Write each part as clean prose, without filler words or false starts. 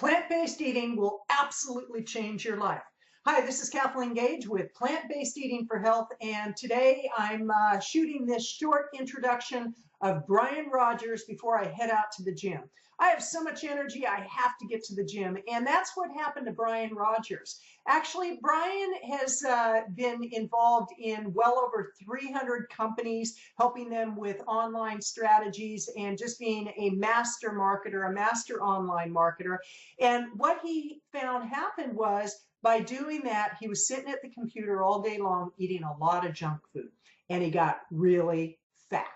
Plant-based eating will absolutely change your life. Hi, this is Kathleen Gage with Plant-Based Eating for Health, and today I'm shooting this short introduction of Brian Rodgers before I head out to the gym. I have so much energy, I have to get to the gym, and that's what happened to Brian Rodgers. Actually, Brian has been involved in well over 300 companies, helping them with online strategies and just being a master marketer, a master online marketer. And what he found happened was, by doing that, he was sitting at the computer all day long eating a lot of junk food, and he got really fat.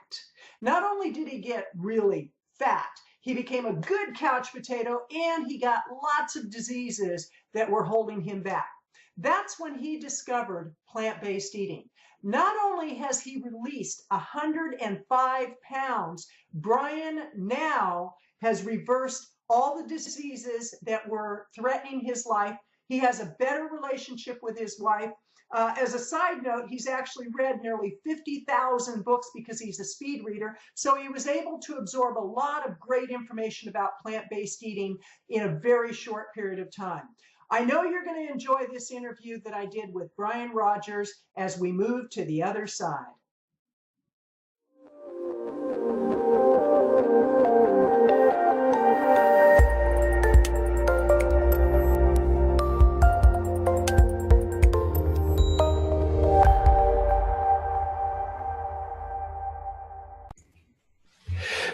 Not only did he get really fat, he became a good couch potato, and he got lots of diseases that were holding him back. That's when he discovered plant-based eating. Not only has he released 105 pounds, Brian now has reversed all the diseases that were threatening his life. He has a better relationship with his wife. As a side note, he's actually read nearly 50,000 books because he's a speed reader. So he was able to absorb a lot of great information about plant-based eating in a very short period of time. I know you're going to enjoy this interview that I did with Brian Rodgers as we move to the other side.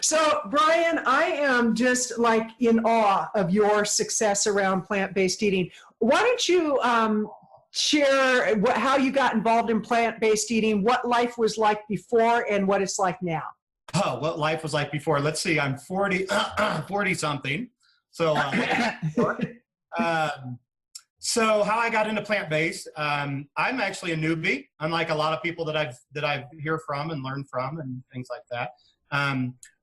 So, Brian, I am just like in awe of your success around plant-based eating. Why don't you share how you got involved in plant-based eating, what life was like before, and what it's like now? Oh, what life was like before. Let's see, I'm 40 something. So, so how I got into plant-based, I'm actually a newbie, unlike a lot of people that I hear from and learn from and things like that.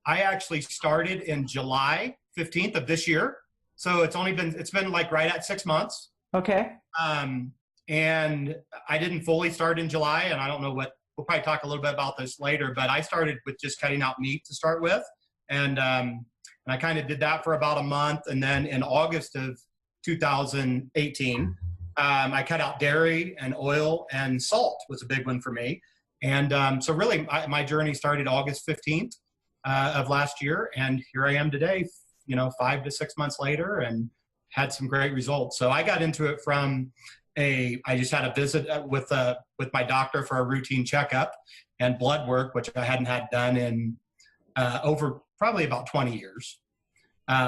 I actually started in July 15th of this year. So it's been like right at 6 months. Okay. And I didn't fully start in July, and I don't know we'll probably talk a little bit about this later, but I started with just cutting out meat to start with. And I kind of did that for about a month. And then in August of 2018, I cut out dairy and oil, and salt was a big one for me. And so really my journey started August 15th of last year. And here I am today, 5 to 6 months later, and had some great results. So I got into it from I just had a visit with my doctor for a routine checkup and blood work, which I hadn't had done in over probably about 20 years,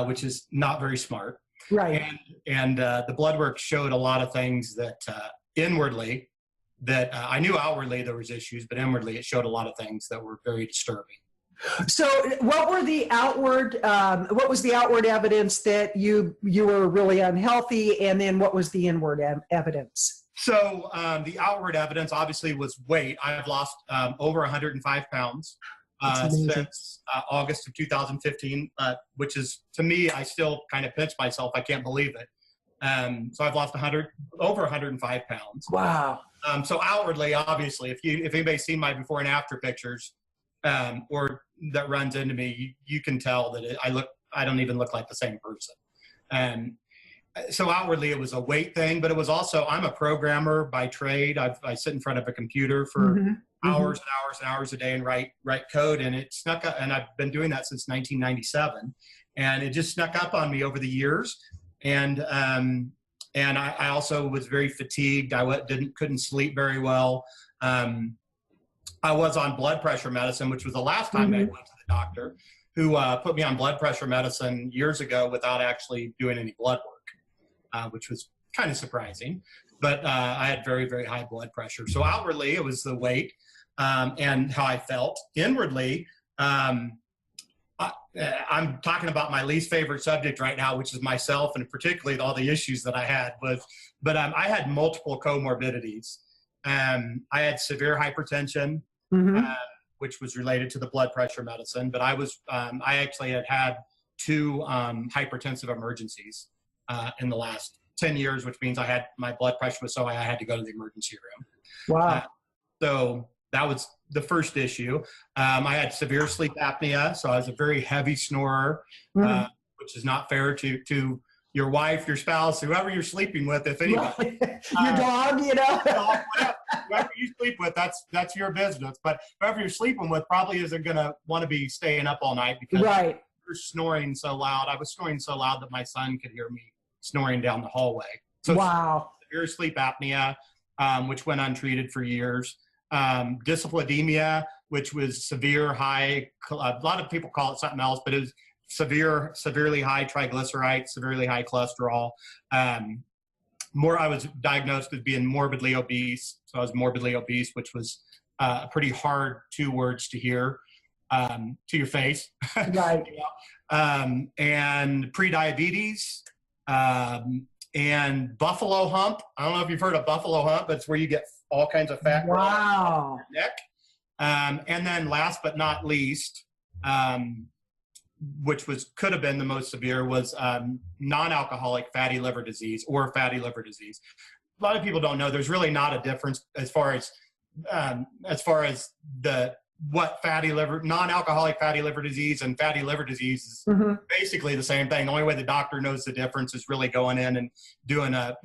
which is not very smart. Right. And the blood work showed a lot of things that inwardly, that I knew outwardly there was issues, but inwardly it showed a lot of things that were very disturbing. So what was the outward evidence that you were really unhealthy, and then what was the inward evidence? So the outward evidence obviously was weight. I've lost over 105 pounds since August of 2015, which is, to me, I still kind of pinch myself. I can't believe it. So I've lost over 105 pounds. Wow. So outwardly, obviously, if anybody's seen my before and after pictures, or that runs into me, you can tell that I don't even look like the same person. So outwardly, it was a weight thing, but it was also, I'm a programmer by trade. I sit in front of a computer for hours and hours and hours a day and write code, and it snuck up, and I've been doing that since 1997, and it just snuck up on me over the years. And I also was very fatigued. I couldn't sleep very well. I was on blood pressure medicine, which was the last time I went to the doctor, who put me on blood pressure medicine years ago without actually doing any blood work, which was kind of surprising. But I had very, very high blood pressure. So outwardly, it was the weight and how I felt. Inwardly, I'm talking about my least favorite subject right now, which is myself, and particularly all the issues that I had. But I had multiple comorbidities. I had severe hypertension, which was related to the blood pressure medicine. But I actually had 2 hypertensive emergencies in the last 10 years, which means my blood pressure was so high I had to go to the emergency room. Wow. So that was the first issue. I had severe sleep apnea, so I was a very heavy snorer, which is not fair to your wife, your spouse, whoever you're sleeping with, if anybody. Your dog, you know. Dog, whoever you sleep with, that's your business. But whoever you're sleeping with probably isn't going to want to be staying up all night because you're snoring so loud. I was snoring so loud that my son could hear me snoring down the hallway. So severe sleep apnea, which went untreated for years. Dyslipidemia, which was severe high, a lot of people call it something else, but it was severely high triglycerides, severely high cholesterol. I was diagnosed as being morbidly obese. So I was morbidly obese, which was pretty hard 2 words to hear to your face. Right. And pre-diabetes and buffalo hump. I don't know if you've heard of buffalo hump, but it's where you get all kinds of fat. Wow. In your neck. And then last but not least, which could have been the most severe, was non-alcoholic fatty liver disease or fatty liver disease. A lot of people don't know there's really not a difference as far as what non-alcoholic fatty liver disease and fatty liver disease is basically the same thing. The only way the doctor knows the difference is really going in and doing a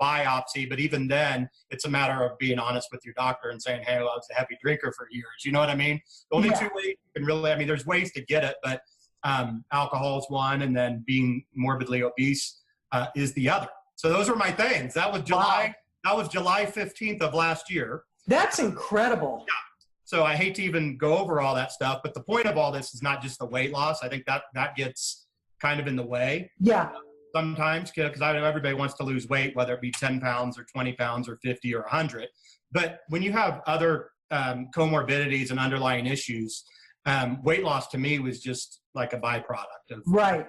biopsy. But even then, it's a matter of being honest with your doctor and saying, hey, well, I was a heavy drinker for years. You know what I mean? The only 2 ways you can really, there's ways to get it, but alcohol is one, and then being morbidly obese is the other. So those are my things. That was July 15th of last year. That's incredible. Yeah. So I hate to even go over all that stuff, but the point of all this is not just the weight loss. I think that gets kind of in the way. Yeah. Sometimes, because I know everybody wants to lose weight, whether it be 10 pounds or 20 pounds or 50 or 100. But when you have other comorbidities and underlying issues, weight loss to me was just like a byproduct of. Right.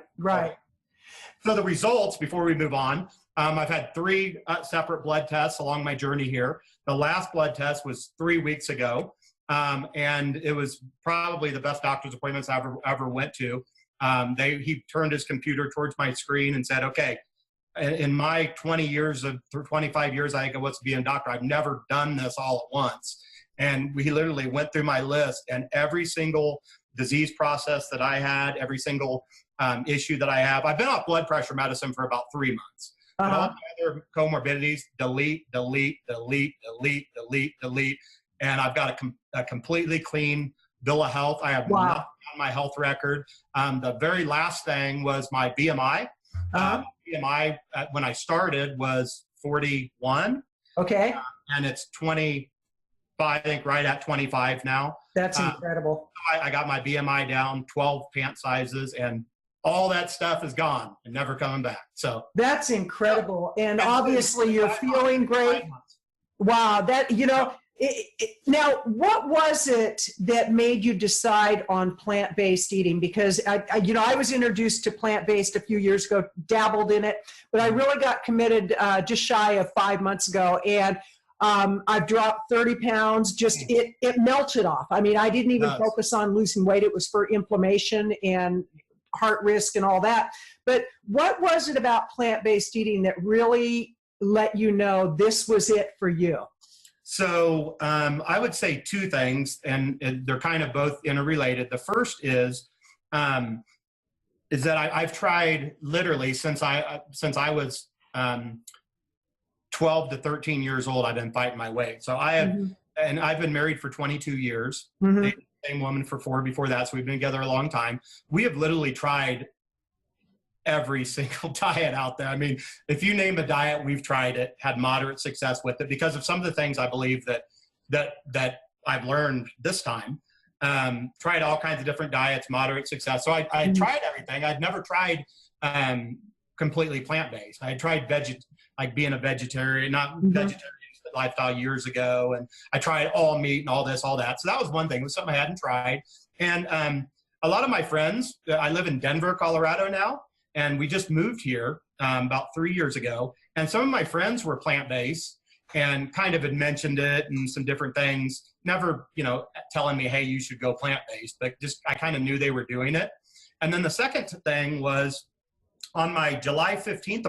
So the results, before we move on, I've had 3 separate blood tests along my journey here. The last blood test was 3 weeks ago. And it was probably the best doctor's appointments I ever went to. He turned his computer towards my screen and said, okay, in my 25 years, I think, of what's being a doctor, I've never done this all at once. And we literally went through my list, and every single disease process that I had, every single issue that I have, I've been off blood pressure medicine for about 3 months. But all my other comorbidities, delete. And I've got a completely clean bill of health. I have nothing on my health record. The very last thing was my BMI. BMI when I started was 41. Okay. And it's 25, I think, right at 25 now. That's incredible. I got my BMI down 12 pant sizes, and all that stuff is gone and never coming back. So that's incredible. And obviously you're feeling great. Wow. That, now, what was it that made you decide on plant-based eating? Because I was introduced to plant-based a few years ago, dabbled in it, but I really got committed just shy of 5 months ago, and I've dropped 30 pounds. It melted off. I didn't even focus on losing weight. It was for inflammation and heart risk and all that. But what was it about plant-based eating that really let you know this was it for you? So I would say 2 things, and they're kind of both interrelated. The first is that I've tried literally since I was 12 to 13 years old. I've been fighting my weight. So I have, and I've been married for 22 years. Dated the same woman for 4 before that. So we've been together a long time. We have literally tried every single diet out there. If you name a diet, we've tried it, had moderate success with it because of some of the things I believe that I've learned this time. Tried all kinds of different diets, moderate success. So I tried everything. I'd never tried completely plant-based. I tried being a vegetarian, not vegetarian lifestyle years ago. And I tried all meat and all this, all that. So that was one thing. It was something I hadn't tried. And a lot of my friends, I live in Denver, Colorado now. And we just moved here about 3 years ago. And some of my friends were plant-based and kind of had mentioned it and some different things, never, telling me, hey, you should go plant-based, but just, I kind of knew they were doing it. And then the second thing was on my July 15th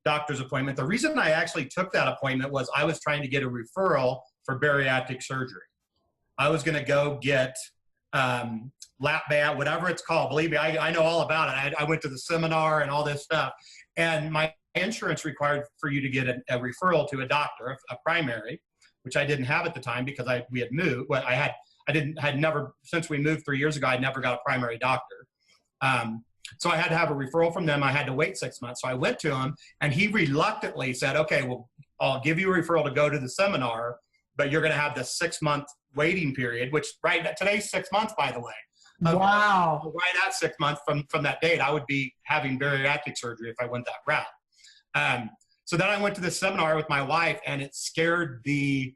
doctor's appointment, the reason I actually took that appointment was I was trying to get a referral for bariatric surgery. I was going to go get lap band, whatever it's called. Believe me, I know all about it. I went to the seminar and all this stuff. And my insurance required for you to get a referral to a doctor, a primary, which I didn't have at the time because we had moved. Well, had never, since we moved 3 years ago, I never got a primary doctor. So I had to have a referral from them. I had to wait 6 months. So I went to him, and he reluctantly said, okay, well, I'll give you a referral to go to the seminar, but you're going to have this 6-month waiting period, which today's 6 months, by the way. Wow. Right at 6 months from that date, I would be having bariatric surgery if I went that route. So then I went to this seminar with my wife, and it scared the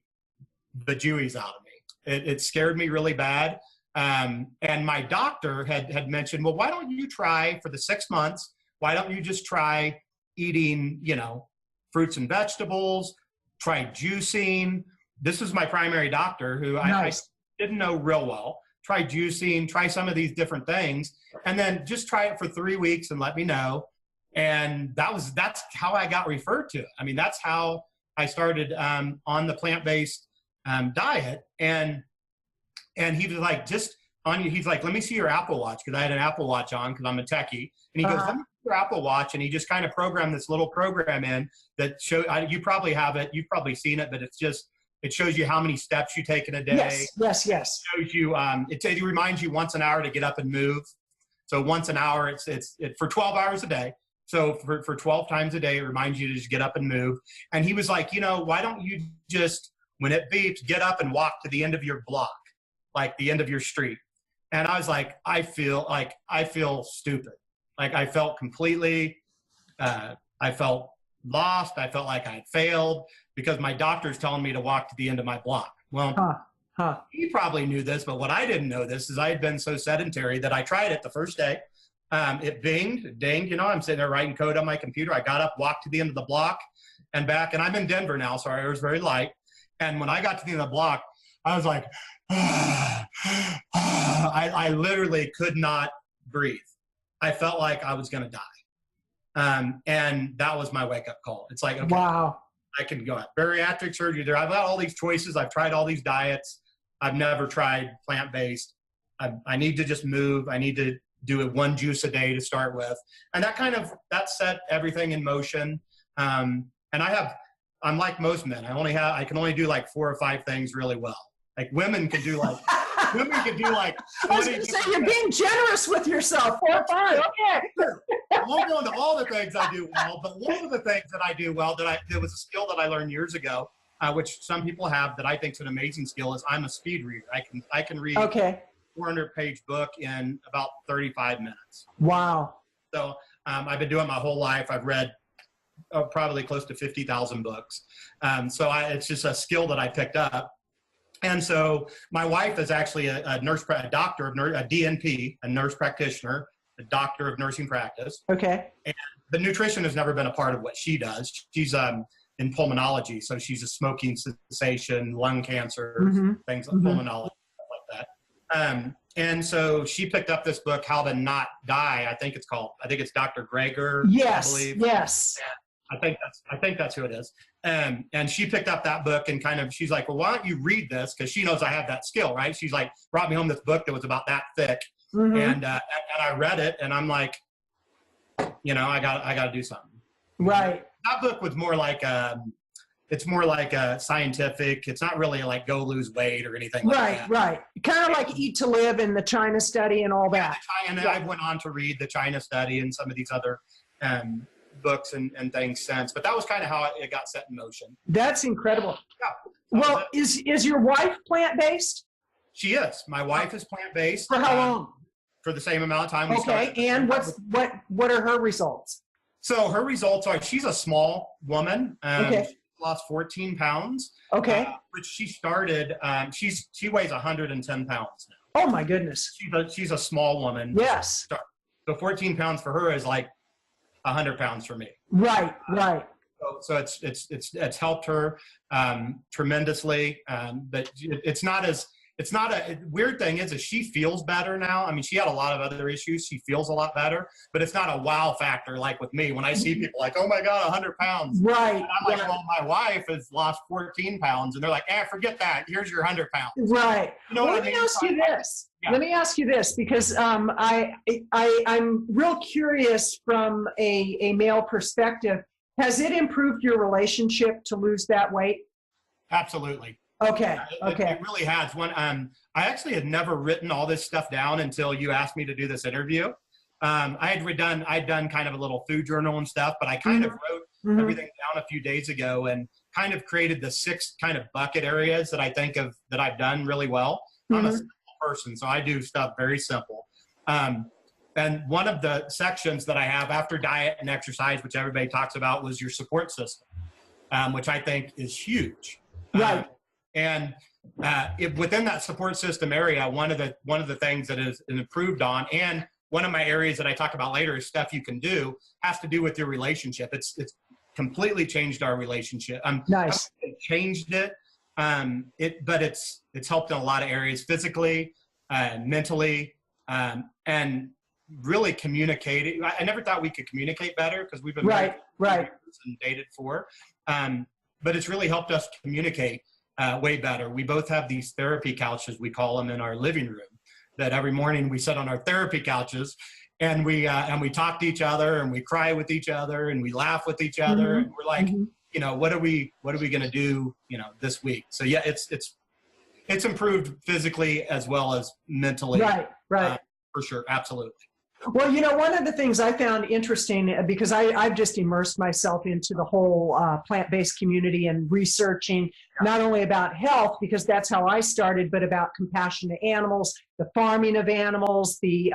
bejeebies out of me. It scared me really bad. And my doctor had mentioned, well, why don't you try for the 6 months? Why don't you just try eating, fruits and vegetables, try juicing. This is my primary doctor who Nice. I didn't know real well. Try juicing, try some of these different things, and then just try it for 3 weeks and let me know. And that's how I got referred to it. I mean, that's how I started on the plant-based diet. And he was like, he's like, let me see your Apple Watch, because I had an Apple Watch on because I'm a techie. And he goes, let me see your Apple Watch. And he just kind of programmed this little program in that you probably have it. You've probably seen it, but it shows you how many steps you take in a day. Yes. It shows you, it reminds you once an hour to get up and move. So once an hour, it's for 12 hours a day. So for 12 times a day, it reminds you to just get up and move. And he was like, why don't you just, when it beeps, get up and walk to the end of your block, like the end of your street. And I was like, I feel stupid. Like I felt completely, I felt lost. I felt like I had failed because my doctor's telling me to walk to the end of my block. Well, he probably knew this, but what I didn't know this is I had been so sedentary that I tried it the first day. It dinged, I'm sitting there writing code on my computer. I got up, walked to the end of the block and back, and I'm in Denver now, so I was very light. And when I got to the end of the block, I was like, I literally could not breathe. I felt like I was going to die. And that was my wake-up call. It's like, okay, wow. I can go at bariatric surgery. I've got all these choices. I've tried all these diets. I've never tried plant-based. I need to just move. I need to do it 1 juice a day to start with. And that set everything in motion. And I'm like most men. I can only do like 4 or 5 things really well. Like women can do like, I was going to say, you're being generous with yourself. 4 or 5. Okay. I won't go into all the things I do well, but one of the things that I do well that was a skill that I learned years ago, which some people have that I think is an amazing skill, is I'm a speed reader. I can read a 400-page book in about 35 minutes. Wow. So I've been doing it my whole life. I've read probably close to 50,000 books. So it's just a skill that I picked up. And so my wife is actually a DNP, a nurse practitioner, a doctor of nursing practice. Okay. And the nutrition has never been a part of what she does. She's in pulmonology, so she's a smoking cessation, lung cancer, things like pulmonology, stuff like that. And so she picked up this book, How to Not Die. I think it's Dr. Greger. Yes. I believe. Yes. I think that's who it is. And she picked up that book and she's like, well, why don't you read this? Because she knows I have that skill, right? She's like, brought me home this book that was about that thick. And I read it, and I'm like, I got to do something. Right. That book was more like it's more like a scientific. It's not really like go lose weight or anything like that. Right. Kind of like Eat to Live and the China Study and all that. And I went on to read the China Study and some of these other books and things since. But that was kind of how it got set in motion. That's incredible. Yeah. Well, is your wife plant-based? She is. My wife is plant-based. For how long? For the same amount of time. Okay. And what are her results? So her results are, she's a small woman. She lost 14 pounds. Okay. Which she started, she weighs 110 pounds now. Oh my goodness. She's a small woman. Yes. So 14 pounds for her is like 100 pounds for me. Right. So it's helped her tremendously. But it's not as it's not a weird thing is she feels better now. I mean, she had a lot of other issues. She feels a lot better, but it's not a wow factor like with me when I see people like, oh my God, 100 pounds. Right. And I'm like, well, my wife has lost 14 pounds. And they're like, forget that. Here's your 100 pounds. Right. You know Let me ask you this. Yeah. Let me ask you this, because I'm real curious from a male perspective. Has it improved your relationship to lose that weight? Absolutely. Okay. It really has. I actually had never written all this stuff down until you asked me to do this interview. I'd done kind of a little food journal and stuff, but I kind of wrote everything down a few days ago and kind of created the 6 kind of bucket areas that I think of that I've done really well. I'm a simple person, so I do stuff very simple. And one of the sections that I have after diet and exercise, which everybody talks about, was your support system, which I think is huge. Right. And within that support system area, one of the things that is improved on, and one of my areas that I talk about later is stuff you can do, has to do with your relationship. It's completely changed our relationship. Nice. It changed it. But it's helped in a lot of areas, physically, mentally, and really communicating. I never thought we could communicate better because we've been right and dated for. But it's really helped us communicate way better. We both have these therapy couches, we call them, in our living room, that every morning we sit on our therapy couches and we talk to each other and we cry with each other and we laugh with each other. And we're like, you know, what are we going to do, you know, this week? So yeah, it's improved physically as well as mentally. Right. For sure. Absolutely. Well, you know, one of the things I found interesting, because I've just immersed myself into the whole plant-based community and researching not only about health, because that's how I started, but about compassion to animals, the farming of animals, the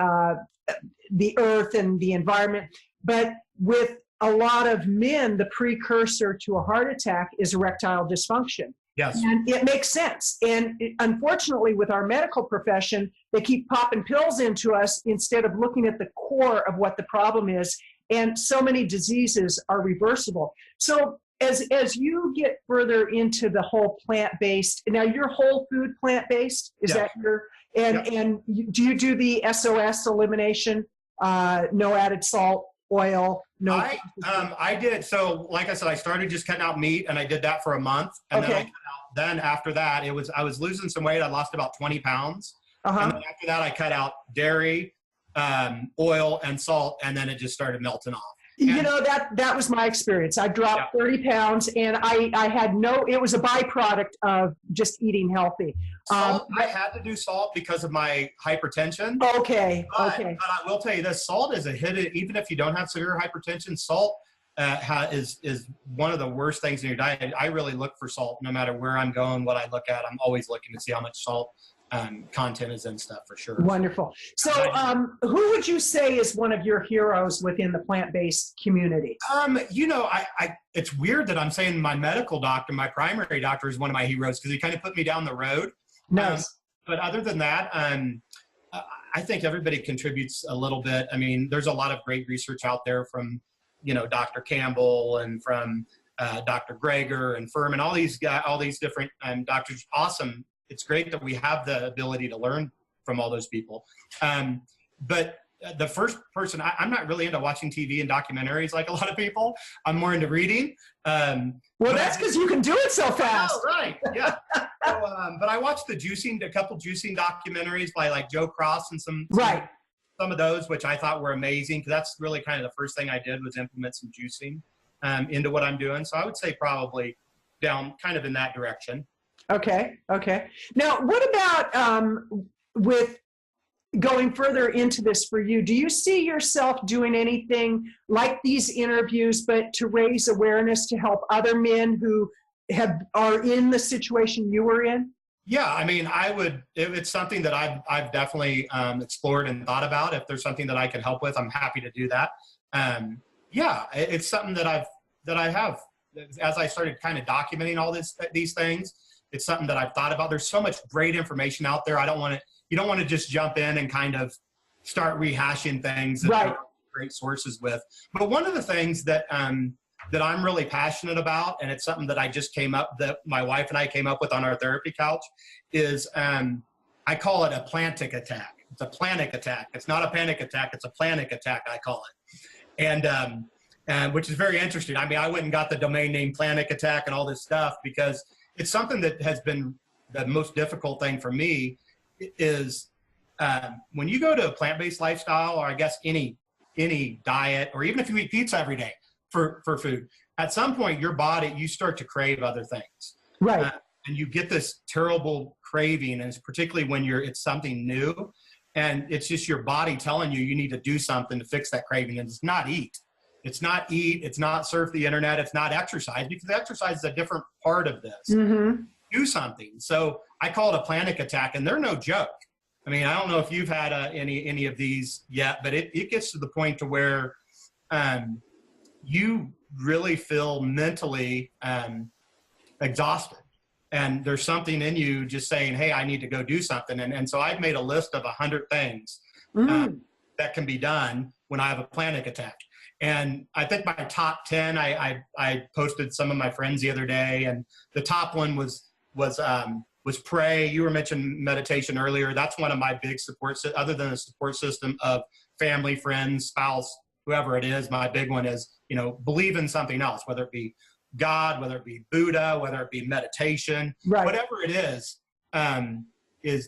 earth and the environment. But with a lot of men, the precursor to a heart attack is erectile dysfunction. Yes. And it makes sense. And unfortunately, with our medical profession, they keep popping pills into us instead of looking at the core of what the problem is. And so many diseases are reversible. So as you get further into the whole plant-based, now you're whole food plant-based, is that your, and do you do the SOS elimination, no added salt, oil? No. I did. So like I said, I started just cutting out meat, and I did that for a month. And then after that, I was losing some weight. I lost about 20 pounds. And then after that, I cut out dairy, oil, and salt, and then it just started melting off. You know, that was my experience. I dropped 30 pounds, and I had it was a byproduct of just eating healthy. Salt, I had to do salt because of my hypertension. Okay. But I will tell you this, salt is a hidden, even if you don't have severe hypertension, salt is one of the worst things in your diet. I really look for salt no matter where I'm going, what I look at. I'm always looking to see how much salt content is in stuff, for sure. Wonderful. So who would you say is one of your heroes within the plant-based community? You know, it's weird that I'm saying my medical doctor, my primary doctor, is one of my heroes because he kind of put me down the road. Nice. But other than that, I think everybody contributes a little bit. I mean, there's a lot of great research out there from, you know, Dr. Campbell and from Dr. Greger and Furman, all these different doctors. Awesome. It's great that we have the ability to learn from all those people. But the first person, I'm not really into watching TV and documentaries like a lot of people. I'm more into reading. Well, that's because you can do it so fast. Oh, right. Yeah. But I watched a couple juicing documentaries by like Joe Cross and some of those, which I thought were amazing, because that's really kind of the first thing I did was implement some juicing into what I'm doing. So I would say probably down kind of in that direction. Okay. Now, what about with going further into this for you? Do you see yourself doing anything like these interviews, but to raise awareness to help other men who are in the situation you were in? Yeah, I mean, if it's something that I've definitely explored and thought about. If there's something that I can help with, I'm happy to do that. Yeah, it's something that I have. As I started kind of documenting all these things, it's something that I've thought about. There's so much great information out there. You don't want to just jump in and kind of start rehashing things that are great sources with. But one of the things that I'm really passionate about, and it's something that that my wife and I came up with on our therapy couch, is I call it a plantic attack. It's a planic attack. It's not a panic attack. It's a planic attack, I call it. And which is very interesting. I mean, I went and got the domain name planic attack and all this stuff because it's something that has been the most difficult thing for me is when you go to a plant-based lifestyle, or I guess any diet, or even if you eat pizza every day for food, at some point your body, you start to crave other things. Right. And you get this terrible craving, and it's particularly when it's something new, and it's just your body telling you need to do something to fix that craving. And it's not eat. It's not eat. It's not surf the internet. It's not exercise, because exercise is a different part of this. Mm-hmm. Do something. So I call it a planic attack, and they're no joke. I mean, I don't know if you've had any of these yet, but it gets to the point to where you really feel mentally exhausted. And there's something in you just saying, hey, I need to go do something. And so I've made a list of 100 things that can be done when I have a panic attack. And I think my top 10, I posted some of my friends the other day, and the top one was pray. You were mentioning meditation earlier. That's one of my big other than a support system of family, friends, spouse, whoever it is. My big one is, believe in something else, whether it be God, whether it be Buddha, whether it be meditation, right. Whatever it is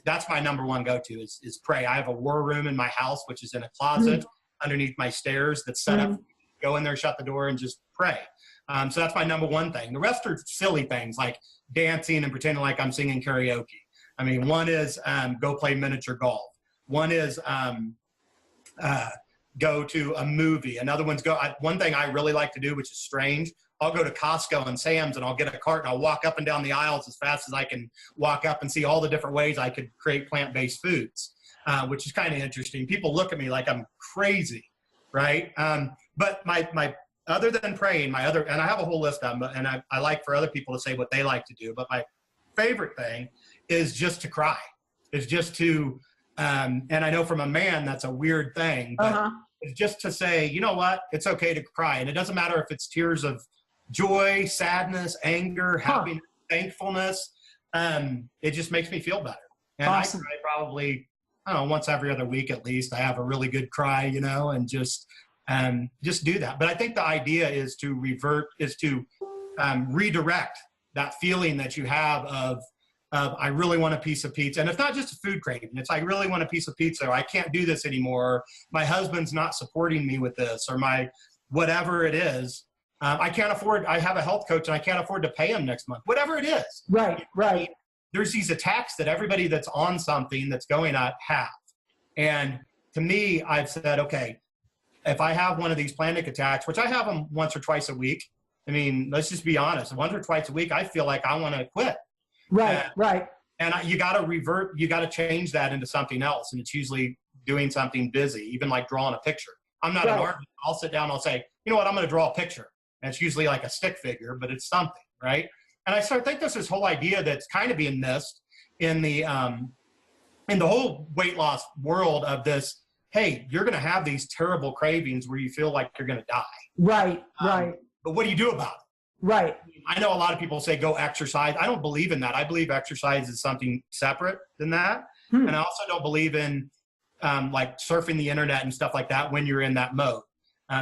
that's my number one go-to is pray. I have a war room in my house, which is in a closet underneath my stairs that's set up. Go in there, shut the door, and just pray. So that's my number one thing. The rest are silly things like dancing and pretending like I'm singing karaoke. I mean, one is go play miniature golf. One is go to a movie. Another one's one thing I really like to do, which is strange, I'll go to Costco and Sam's, and I'll get a cart, and I'll walk up and down the aisles as fast as I can walk up and see all the different ways I could create plant-based foods, which is kind of interesting. People look at me like I'm crazy, right? But my other than praying, and I have a whole list of them, and I like for other people to say what they like to do, but my favorite thing is just to cry. It's just to, and I know from a man that's a weird thing, but it's just to say, you know what, it's okay to cry. And it doesn't matter if it's tears of joy, sadness, anger, happiness, thankfulness. It just makes me feel better. And awesome. I cry probably, I don't know, once every other week at least. I have a really good cry, and just do that. But I think the idea is to redirect that feeling that you have of I really want a piece of pizza. And it's not just a food craving. It's I really want a piece of pizza, or I can't do this anymore. My husband's not supporting me with this, or my whatever it is. I can't afford, I have a health coach and I can't afford to pay him next month, whatever it is. Right. There's these attacks that everybody that's on something that's going on have. And to me, I've said, okay, if I have one of these panic attacks, which I have them once or twice a week, I mean, let's just be honest, once or twice a week, I feel like I want to quit. Right. And you got to change that into something else. And it's usually doing something busy, even like drawing a picture. I'm not an artist. I'll sit down, I'll say, you know what, I'm going to draw a picture. And it's usually like a stick figure, but it's something, right? And I think there's this whole idea that's kind of being missed in the whole weight loss world of this, hey, you're going to have these terrible cravings where you feel like you're going to die. Right. But what do you do about it? Right. I know a lot of people say go exercise. I don't believe in that. I believe exercise is something separate than that. And I also don't believe in like surfing the internet and stuff like that when you're in that mode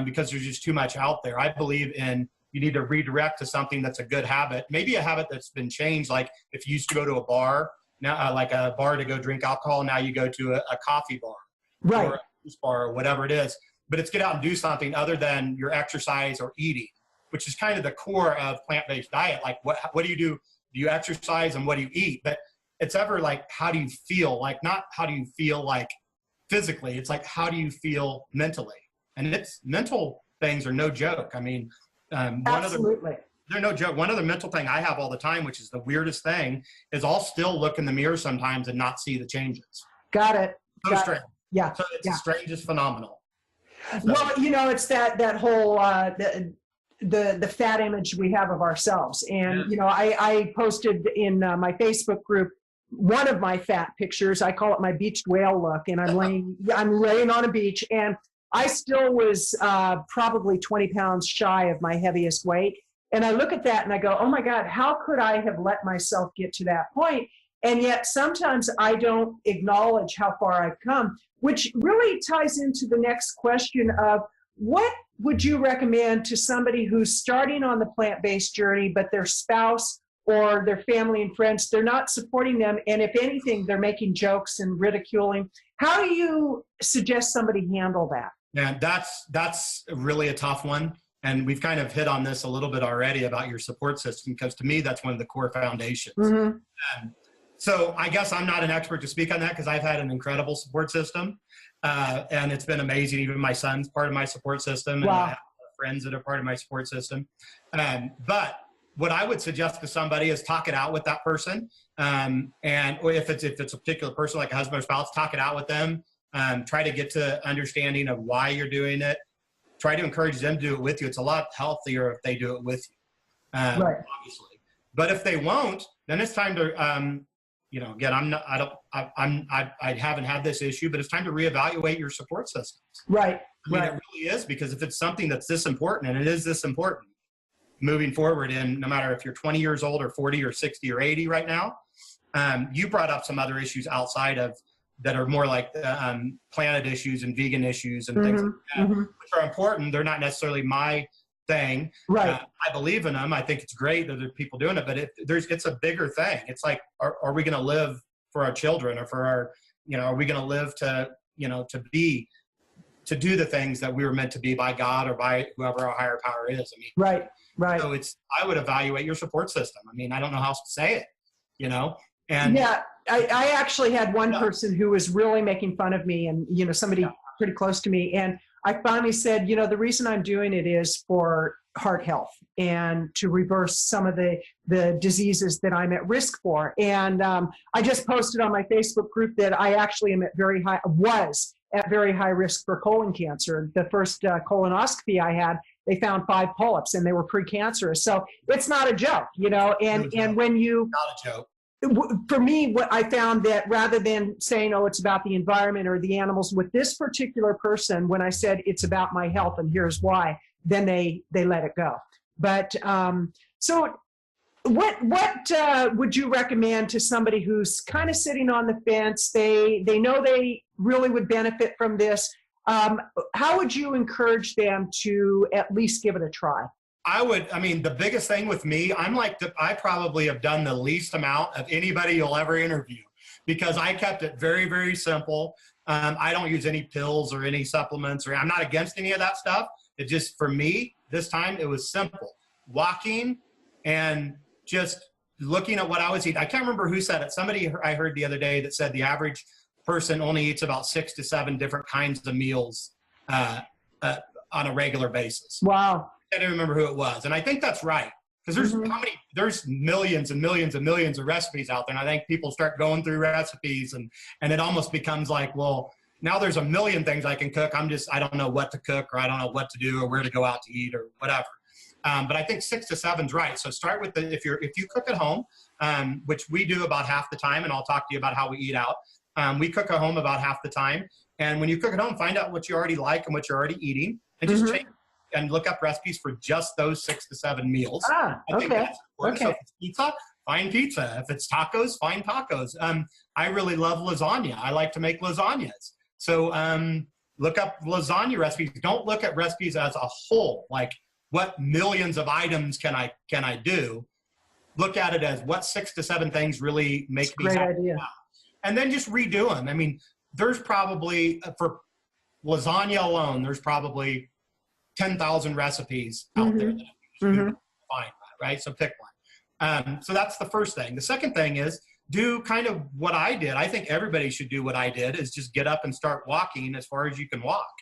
because there's just too much out there. I believe in you need to redirect to something that's a good habit, maybe a habit that's been changed. Like if you used to go to a bar, now like a bar to go drink alcohol, now you go to a coffee bar or a juice bar or whatever it is. But it's get out and do something other than your exercise or eating, which is kind of the core of plant-based diet. Like what do you do? Do you exercise and what do you eat? But it's ever like, how do you feel? Like not how do you feel like physically, it's like, how do you feel mentally? And it's mental things are no joke. I mean, they're no joke. One other mental thing I have all the time, which is the weirdest thing, is I'll still look in the mirror sometimes and not see the changes. Got it. So strange. Yeah. So it's the strangest phenomenal. So, well, it's that whole, the fat image we have of ourselves. And, I posted in my Facebook group, one of my fat pictures, I call it my beached whale look. And I'm laying on a beach, and I still was probably 20 pounds shy of my heaviest weight. And I look at that and I go, oh my God, how could I have let myself get to that point? And yet sometimes I don't acknowledge how far I've come, which really ties into the next question of what would you recommend to somebody who's starting on the plant-based journey, but their spouse or their family and friends, they're not supporting them. And if anything, they're making jokes and ridiculing. How do you suggest somebody handle that? Yeah, that's really a tough one. And we've kind of hit on this a little bit already about your support system, because to me, that's one of the core foundations. So I guess I'm not an expert to speak on that, because I've had an incredible support system. And it's been amazing. Even my son's part of my support system. And I have friends that are part of my support system. But what I would suggest to somebody is talk it out with that person. Or if it's a particular person like a husband or spouse, talk it out with them. Try to get to understanding of why you're doing it. Try to encourage them to do it with you. It's a lot healthier if they do it with you, obviously. But if they won't, then it's time to, again, I haven't had this issue, but it's time to reevaluate your support systems. Right. I mean, it really is, because if it's something that's this important, and it is this important, moving forward, and no matter if you're 20 years old or 40 or 60 or 80 right now, you brought up some other issues outside of that are more like planet issues and vegan issues and things like that, which are important. They're not necessarily my thing. Right. I believe in them. I think it's great that there are people doing it, but it's a bigger thing. It's like, are we going to live for our children, or for our, are we going to live to do the things that we were meant to be by God or by whoever our higher power is? I mean, right. So I would evaluate your support system. I mean, I don't know how else to say it, and yeah, I actually had one person who was really making fun of me, and, somebody pretty close to me. And I finally said, the reason I'm doing it is for heart health and to reverse some of the diseases that I'm at risk for. And I just posted on my Facebook group that I actually am at very high risk for colon cancer. The first colonoscopy I had, they found 5 polyps and they were precancerous. So it's not a joke, and when you, not a joke. For me, what I found that rather than saying, oh, it's about the environment or the animals, with this particular person, when I said it's about my health and here's why, then they let it go. But so what would you recommend to somebody who's kind of sitting on the fence? They know they really would benefit from this. How would you encourage them to at least give it a try? The biggest thing with me, I probably have done the least amount of anybody you'll ever interview, because I kept it very, very simple. I don't use any pills or any supplements, or I'm not against any of that stuff. It just, for me, this time it was simple. Walking and just looking at what I was eating. I can't remember who said it. Somebody I heard the other day that said the average person only eats about 6 to 7 different kinds of meals on a regular basis. Wow. I don't remember who it was. And I think that's right. Because there's millions and millions and millions of recipes out there. And I think people start going through recipes and it almost becomes like, well, now there's a million things I can cook. I don't know what to cook, or I don't know what to do, or where to go out to eat, or whatever. But I think 6 to 7 is right. So start with if you cook at home, which we do about half the time, and I'll talk to you about how we eat out. We cook at home about half the time. And when you cook at home, find out what you already like and what you're already eating, and just change and look up recipes for just those 6 to 7 meals. I think that's important. So if it's pizza, find pizza. If it's tacos, find tacos. I really love lasagna. I like to make lasagnas. So look up lasagna recipes. Don't look at recipes as a whole, like what millions of items can I do. Look at it as what 6 to 7 things really make me happy. Great idea. And then just redo them. I mean, there's probably, for lasagna alone, there's probably 10,000 recipes out there that you can find, right? So pick one. So that's the first thing. The second thing is do kind of what I did. I think everybody should do what I did, is just get up and start walking as far as you can walk,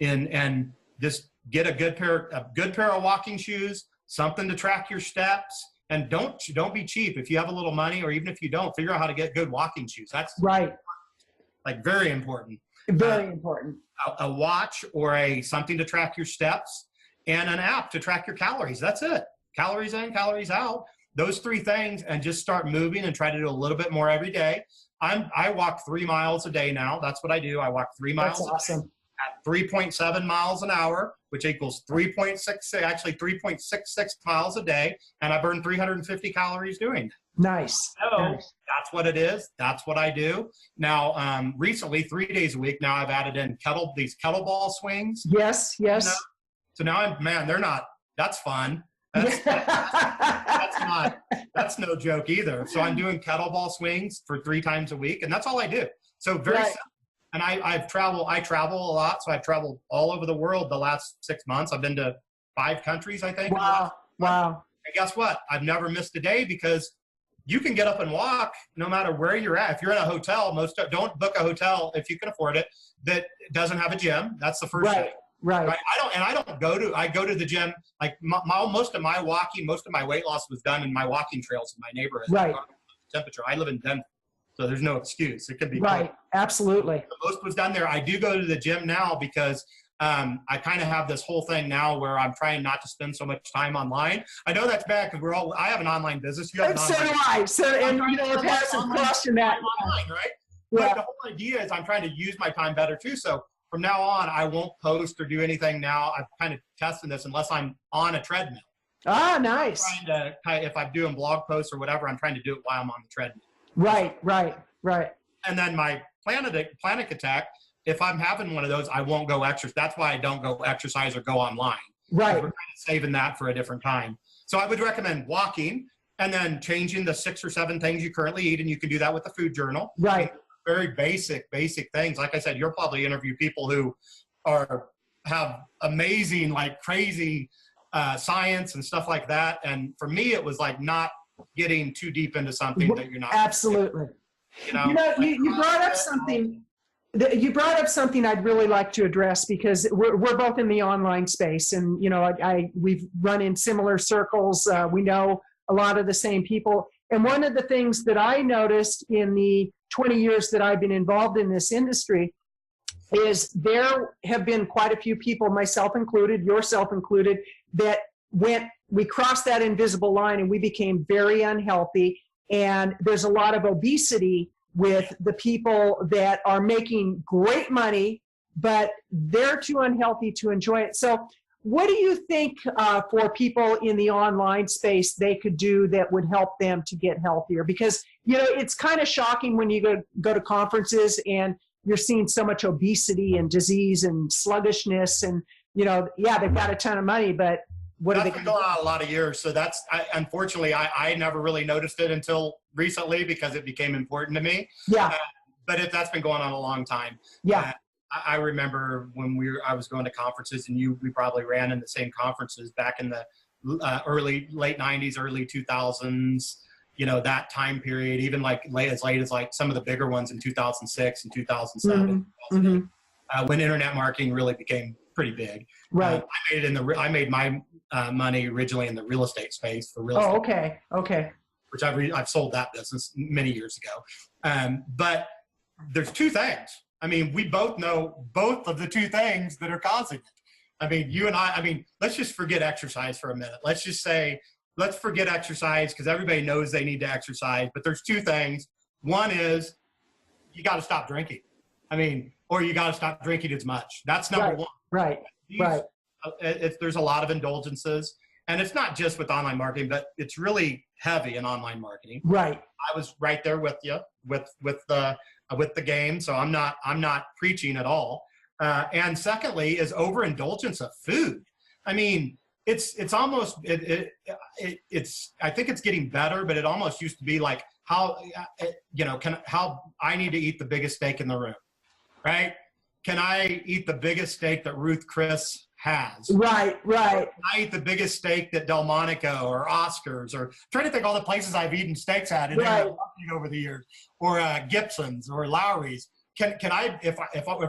and just get a good pair of walking shoes, something to track your steps, and don't be cheap. If you have a little money, or even if you don't, figure out how to get good walking shoes. That's right. Like very important. Very important. A watch or something to track your steps, and an app to track your calories. That's it. Calories in, calories out. Those 3 things, and just start moving and try to do a little bit more every day. I walk 3 miles a day now. That's what I do. I walk 3 miles. That's awesome. at 3.7 miles an hour, which equals 3.66 miles a day. And I burn 350 calories doing that. Nice. So that's what it is. That's what I do. Now, recently, 3 days a week, now I've added in these kettlebell swings. Yes, yes. You know? So now that's fun. That's no joke either. So I'm doing kettlebell swings for 3 times a week, and that's all I do. So very simple. And I travel a lot. So I've traveled all over the world the last 6 months. I've been to 5 countries, I think. Wow. Wow. And guess what? I've never missed a day because you can get up and walk no matter where you're at. If you're in a hotel, don't book a hotel if you can afford it that doesn't have a gym. That's the first thing. Right. I go to the gym. Like most of my walking, most of my weight loss was done in my walking trails in my neighborhood. Right. Temperature. I live in Denver, so there's no excuse. It could be right. Cold. Absolutely. Most was done there. I do go to the gym now because I kind of have this whole thing now where I'm trying not to spend so much time online. I know that's bad because I have an online business. You have so do I. And a passive question that. Online, right? Yeah. But the whole idea is I'm trying to use my time better too. So from now on, I won't post or do anything now. I'm kind of testing this unless I'm on a treadmill. Ah, nice. If I'm doing blog posts or whatever, I'm trying to do it while I'm on the treadmill. Right. And then my panic attack, if I'm having one of those, I won't go exercise. That's why I don't go exercise or go online. Right. We're kind of saving that for a different time. So I would recommend walking and then changing the 6 or 7 things you currently eat. And you can do that with the food journal. Right. Very basic things. Like I said, you'll probably interview people who have amazing, like crazy science and stuff like that. And for me, it was like not getting too deep into something that you're not. Absolutely. You brought up something. You brought up something I'd really like to address because we're both in the online space, and we've run in similar circles. We know a lot of the same people, and one of the things that I noticed in the 20 years that I've been involved in this industry is there have been quite a few people, myself included, yourself included, that we crossed that invisible line and we became very unhealthy. And there's a lot of obesity with the people that are making great money, but they're too unhealthy to enjoy it. So what do you think for people in the online space they could do that would help them to get healthier? Because, it's kind of shocking when you go to conferences and you're seeing so much obesity and disease and sluggishness and, they've got a ton of money, but what are they going on a lot of years. So unfortunately, I never really noticed it until recently because it became important to me. Yeah. But that's been going on a long time. Yeah. I remember when I was going to conferences, and we probably ran in the same conferences back in the late 90s, early 2000s, that time period, even like as late as like some of the bigger ones in 2006 and 2007, when internet marketing really became pretty big. Right. I made my money originally in the real estate space for real estate. Oh, okay. Which I've sold that business many years ago. But there's 2 things. I mean, we both know both of the 2 things that are causing it. I mean, you and let's just forget exercise for a minute. Let's just say, let's forget exercise because everybody knows they need to exercise. But there's 2 things. One is you got to stop drinking. Or you got to stop drinking as much. That's number 1. Right. There's a lot of indulgences. And it's not just with online marketing, but it's really heavy in online marketing. Right. I was right there with you with the game. So I'm not preaching at all. And secondly is overindulgence of food. It's almost, I think it's getting better, but it almost used to be like how I need to eat the biggest steak in the room, right? Can I eat the biggest steak that Ruth Chris has? Right. Can I eat the biggest steak that Delmonico or Oscars, or I'm trying to think all the places I've eaten steaks at over the years, or Gibson's or Lowry's. Can I, if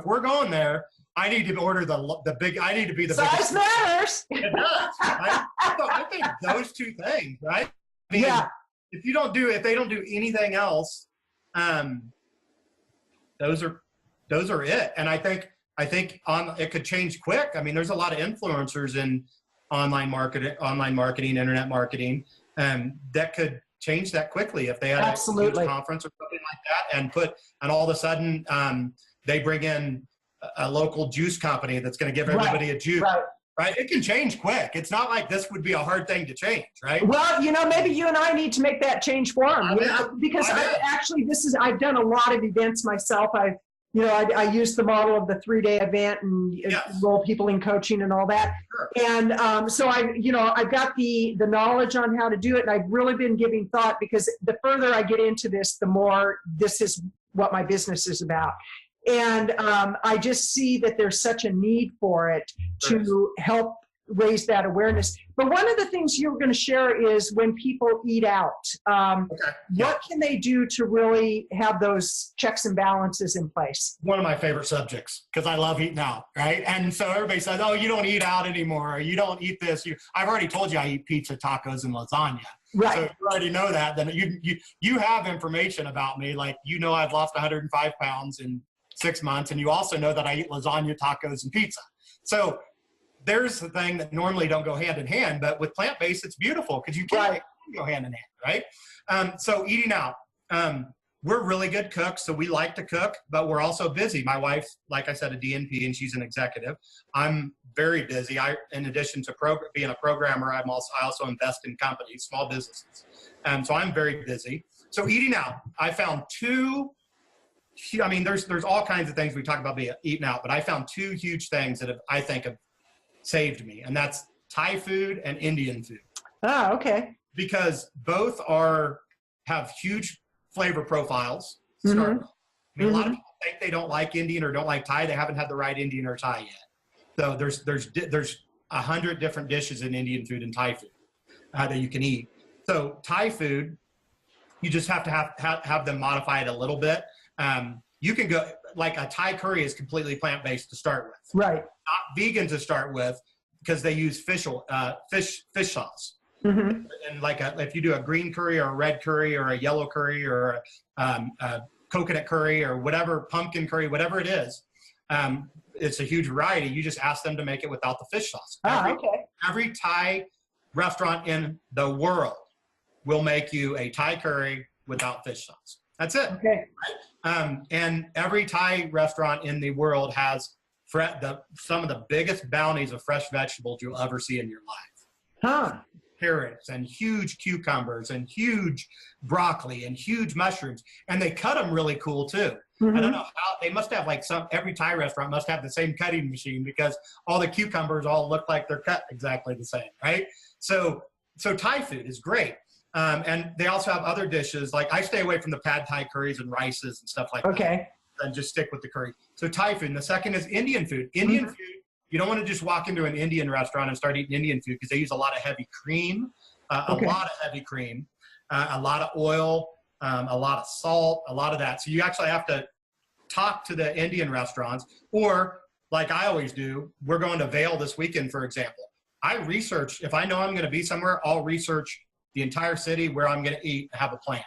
we're going there, I need to order the big. I need to be the size biggest. Matters. It does. Right? So I think those 2 things, right? If they don't do anything else, those are it. And I think it could change quick. There's a lot of influencers in online marketing, internet marketing, that could change that quickly if they had a huge conference or something like that, and all of a sudden they bring in a local juice company that's going to give everybody a juice. Right. It can change quick. It's not like this would be a hard thing to change, right? Well, maybe you and I need to make that change for them, because I've done a lot of events myself. I use the model of the 3-day event and enroll people in coaching and all that. Sure. And so I've got the knowledge on how to do it. And I've really been giving thought, because the further I get into this, the more this is what my business is about. And I just see that there's such a need for it to help raise that awareness. But one of the things you were going to share is when people eat out, what can they do to really have those checks and balances in place? One of my favorite subjects, because I love eating out, right? And so everybody says, oh, you don't eat out anymore, or you don't eat this. I've already told you I eat pizza, tacos, and lasagna. Right. So if you already know that, then you have information about me. Like, I've lost 105 pounds in 6 months, and you also know that I eat lasagna, tacos, and pizza. So there's the thing that normally don't go hand in hand, but with plant-based, it's beautiful because you can go hand in hand, right? So eating out, we're really good cooks, so we like to cook, but we're also busy. My wife, like I said, a DNP, and she's an executive. I'm very busy. In addition to being a programmer, I also invest in companies, small businesses. So I'm very busy. So eating out, I found there's all kinds of things we talk about eating out, but I found 2 huge things that I think have saved me, and that's Thai food and Indian food. Ah, okay. Because both have huge flavor profiles. Mm-hmm. A lot of people think they don't like Indian or don't like Thai. They haven't had the right Indian or Thai yet. So there's 100 different dishes in Indian food and Thai food that you can eat. So Thai food, you just have to have them modify it a little bit. You can go, like a Thai curry is completely plant-based to start with. Right. Not vegan to start with, because they use fish sauce. Mm-hmm. And if you do a green curry or a red curry or a yellow curry or a coconut curry or whatever, pumpkin curry, whatever it is, it's a huge variety. You just ask them to make it without the fish sauce. Every Thai restaurant in the world will make you a Thai curry without fish sauce. That's it. Okay. Right? And every Thai restaurant in the world has some of the biggest bounties of fresh vegetables you'll ever see in your life. Huh. Carrots and huge cucumbers and huge broccoli and huge mushrooms. And they cut them really cool too. Mm-hmm. I don't know how, they must have every Thai restaurant must have the same cutting machine, because all the cucumbers all look like they're cut exactly the same, right? So Thai food is great. And they also have other dishes. Like, I stay away from the pad Thai curries and rices and stuff like that. And just stick with the curry. So Thai food. And the second is Indian food. Indian food, you don't want to just walk into an Indian restaurant and start eating Indian food, because they use a lot of heavy cream, a lot of heavy cream, a lot of oil, a lot of salt, a lot of that. So you actually have to talk to the Indian restaurants, or like I always do, we're going to Vail this weekend, for example. I research, if I know I'm going to be somewhere, I'll research the entire city where I'm going to eat, have a plan.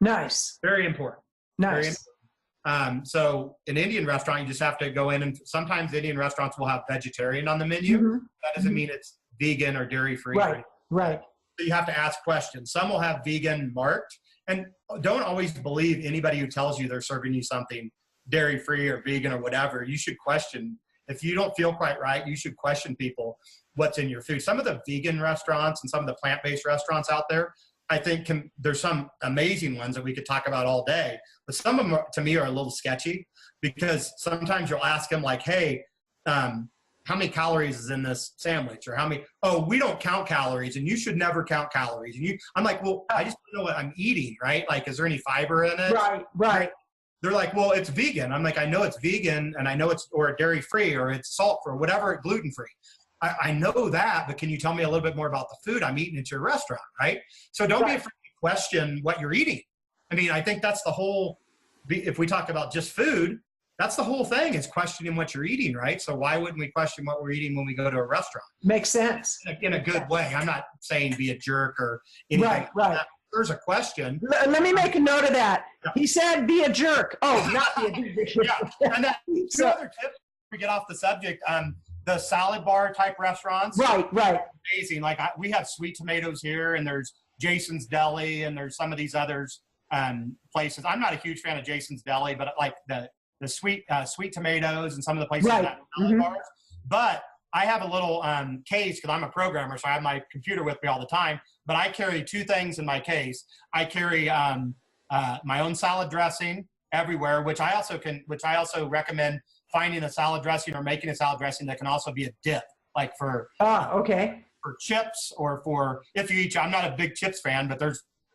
Nice. Very important. Nice. Very important. So an Indian restaurant, you just have to go in, and sometimes Indian restaurants will have vegetarian on the menu. Mm-hmm. That doesn't mean it's vegan or dairy free. Right. So you have to ask questions. Some will have vegan marked, and don't always believe anybody who tells you they're serving you something dairy free or vegan or whatever. You should question. If you don't feel quite right, you should question people what's in your food. Some of the vegan restaurants and some of the plant-based restaurants out there, I think there's some amazing ones that we could talk about all day, but some of them to me are a little sketchy, because sometimes you'll ask them like, hey, how many calories is in this sandwich? Or we don't count calories, and you should never count calories. And I'm like, well, I just don't know what I'm eating, right? Like, is there any fiber in it? Right. They're like, well, it's vegan. I'm like, I know it's vegan, and I know or dairy free, or it's salt free, or whatever, gluten free. I know that, but can you tell me a little bit more about the food I'm eating at your restaurant, right? So don't be afraid to question what you're eating. I mean, I think that's the whole, if we talk about just food, that's the whole thing, is questioning what you're eating, right? So why wouldn't we question what we're eating when we go to a restaurant? Makes sense. In a good way. I'm not saying be a jerk or anything. Right. There's a question. Let me make a note of that. Yeah. He said be a jerk. Oh, not be a jerk. Yeah. And then two other tips to get off the subject. The salad bar type restaurants. Right. Amazing. Like we have Sweet Tomatoes here, and there's Jason's Deli, and there's some of these others places. I'm not a huge fan of Jason's Deli, but like the the sweet tomatoes and some of the places Right. that have salad bars. But I have a little case because I'm a programmer, so I have my computer with me all the time. But I carry two things in my case. I carry my own salad dressing everywhere, which I also recommend finding a salad dressing or making a salad dressing that can also be a dip, like for for chips or for if you eat. I'm not a big chips fan, but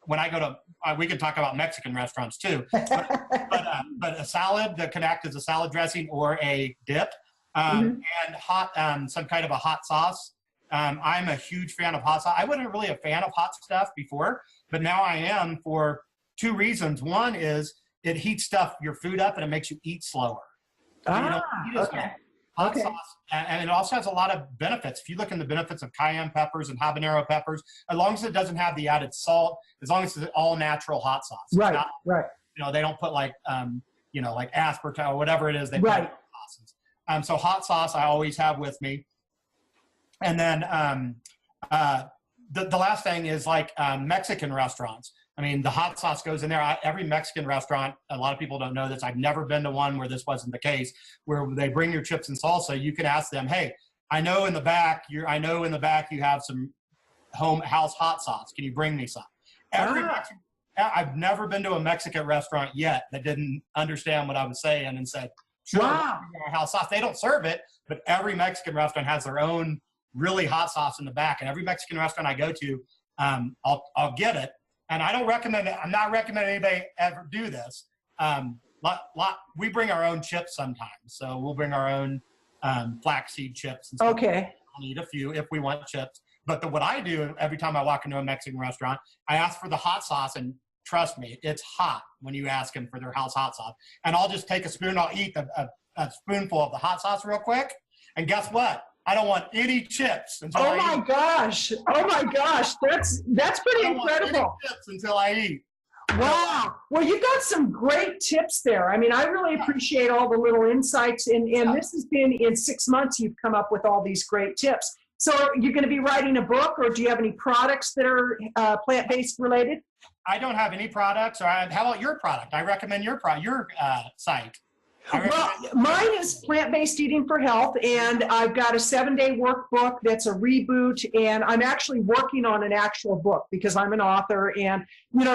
when I go to we can talk about Mexican restaurants too. But a salad that can act as a salad dressing or a dip. And hot, some kind of a hot sauce. I'm a huge fan of hot sauce. I wasn't really a fan of hot stuff before, but now I am for two reasons. One is it heats your food up and it makes you eat slower. Hot sauce, and it also has a lot of benefits. If you look in the benefits of cayenne peppers and habanero peppers, as long as it doesn't have the added salt, as long as it's all natural hot sauce. Right. They don't put like aspartame or whatever it is they put in sauces. So hot sauce I always have with me. And then the last thing is like Mexican restaurants. I mean, the hot sauce goes in there. Every Mexican restaurant, a lot of people don't know this. I've never been to one where this wasn't the case, where they bring your chips and salsa. You can ask them, hey, I know in the back you have some house hot sauce. Can you bring me some? I've never been to a Mexican restaurant yet that didn't understand what I was saying and said, sure, house sauce. They don't serve it, but every Mexican restaurant has their own really hot sauce in the back. And every Mexican restaurant I go to, I'll get it. And I don't recommend it. I'm not recommending anybody ever do this. We bring our own chips sometimes. So we'll bring our own flaxseed chips. And stuff. Okay. I'll eat a few if we want chips. But what I do every time I walk into a Mexican restaurant, I ask for the hot sauce, and trust me, it's hot when you ask them for their house hot sauce. And I'll just take a spoon. I'll eat a spoonful of the hot sauce real quick. And guess what? I don't want any chips until I eat. Oh my gosh. That's pretty incredible. Any chips until I eat. Wow. Well, you got some great tips there. I mean, I really appreciate all the little insights. And this has been in 6 months, you've come up with all these great tips. So you're going to be writing a book, or do you have any products that are plant-based related? I don't have any products. How about your product? I recommend your site. Well, mine is Plant-Based Eating for Health, and I've got a 7-day workbook that's a reboot, and I'm actually working on an actual book because I'm an author. And,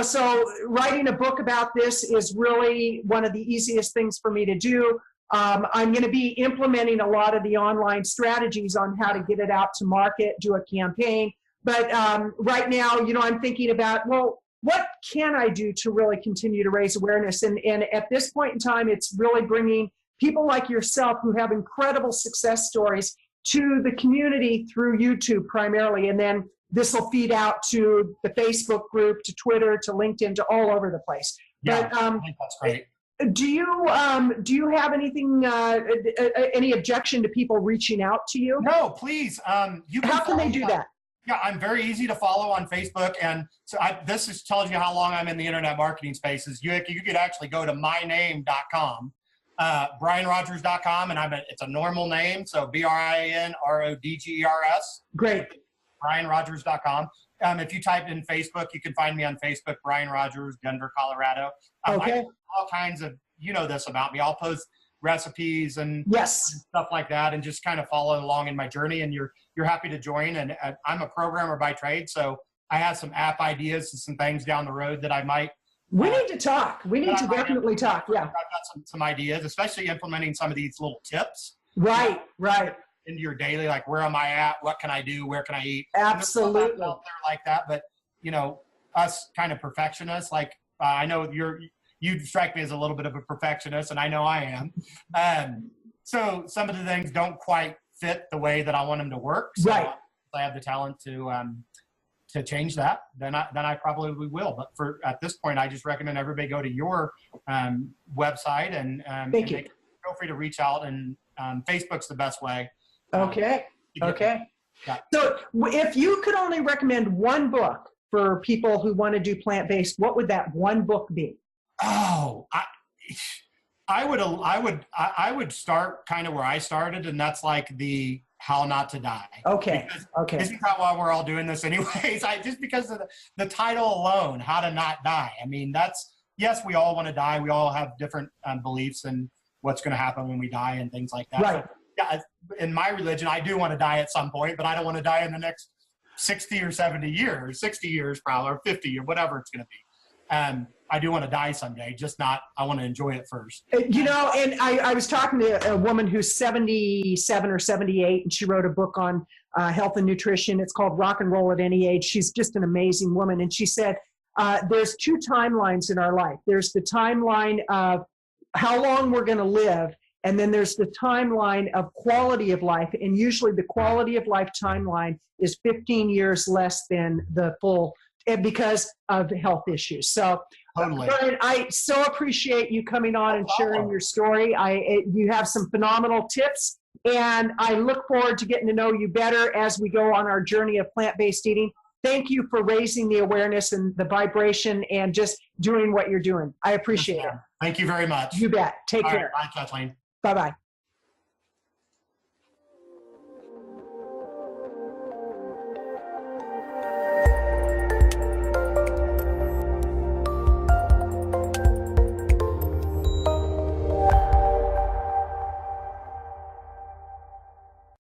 so writing a book about this is really one of the easiest things for me to do. I'm going to be implementing a lot of the online strategies on how to get it out to market, do a campaign. But right now, I'm thinking about, well, what can I do to really continue to raise awareness? And at this point in time, it's really bringing people like yourself who have incredible success stories to the community through YouTube primarily. And then this will feed out to the Facebook group, to Twitter, to LinkedIn, to all over the place. Yeah, but, I think that's great. Do you have anything, any objection to people reaching out to you? No, please. How can they do that? Yeah, I'm very easy to follow on Facebook, and so this just tells you how long I'm in the internet marketing spaces. You could actually go to myname.com, brianrodgers.com, and it's a normal name, so BRINRODGERS. Great. brianrodgers.com. If you type in Facebook, you can find me on Facebook, Brian Rodgers, Denver, Colorado. Okay. I do all kinds of, this about me. I'll post recipes and stuff like that, and just kind of follow along in my journey. And you're happy to join. And I'm a programmer by trade, so I have some app ideas and some things down the road that I might. We need to talk. We need to definitely talk. Yeah, I've got some ideas, especially implementing some of these little tips. Right. Into your daily, like where am I at? What can I do? Where can I eat? Absolutely. Out there like that, but us kind of perfectionists, like I know you strike me as a little bit of a perfectionist, and I know I am. So some of the things don't quite fit the way that I want them to work. So right. If I have the talent to change that, then I probably will. But at this point, I just recommend everybody go to your website and Thank you. Feel free to reach out, and Facebook's the best way. Okay. Yeah. So if you could only recommend one book for people who want to do plant-based, what would that one book be? Oh, I would start kind of where I started, and that's like the How Not to Die. Okay. Isn't that why we're all doing this anyways? Just because of the title alone, How to Not Die. I mean, yes, we all want to die. We all have different beliefs and what's going to happen when we die and things like that. Right. So, yeah, in my religion, I do want to die at some point, but I don't want to die in the next 60 or 70 years, 60 years probably, or 50 or whatever it's going to be. I do want to die someday, just not, I want to enjoy it first. You know, and I was talking to a woman who's 77 or 78, and she wrote a book on health and nutrition. It's called Rock and Roll at Any Age. She's just an amazing woman. And she said, there's two timelines in our life. There's the timeline of how long we're going to live, and then there's the timeline of quality of life. And usually the quality of life timeline is 15 years less than the full, because of health issues. So, Totally. Brian, I so appreciate you coming on and sharing your story. You have some phenomenal tips, and I look forward to getting to know you better as we go on our journey of plant-based eating. Thank you for raising the awareness and the vibration and just doing what you're doing. I appreciate it. Thank you very much. You bet. Take care. Bye, Kathleen. Bye-bye.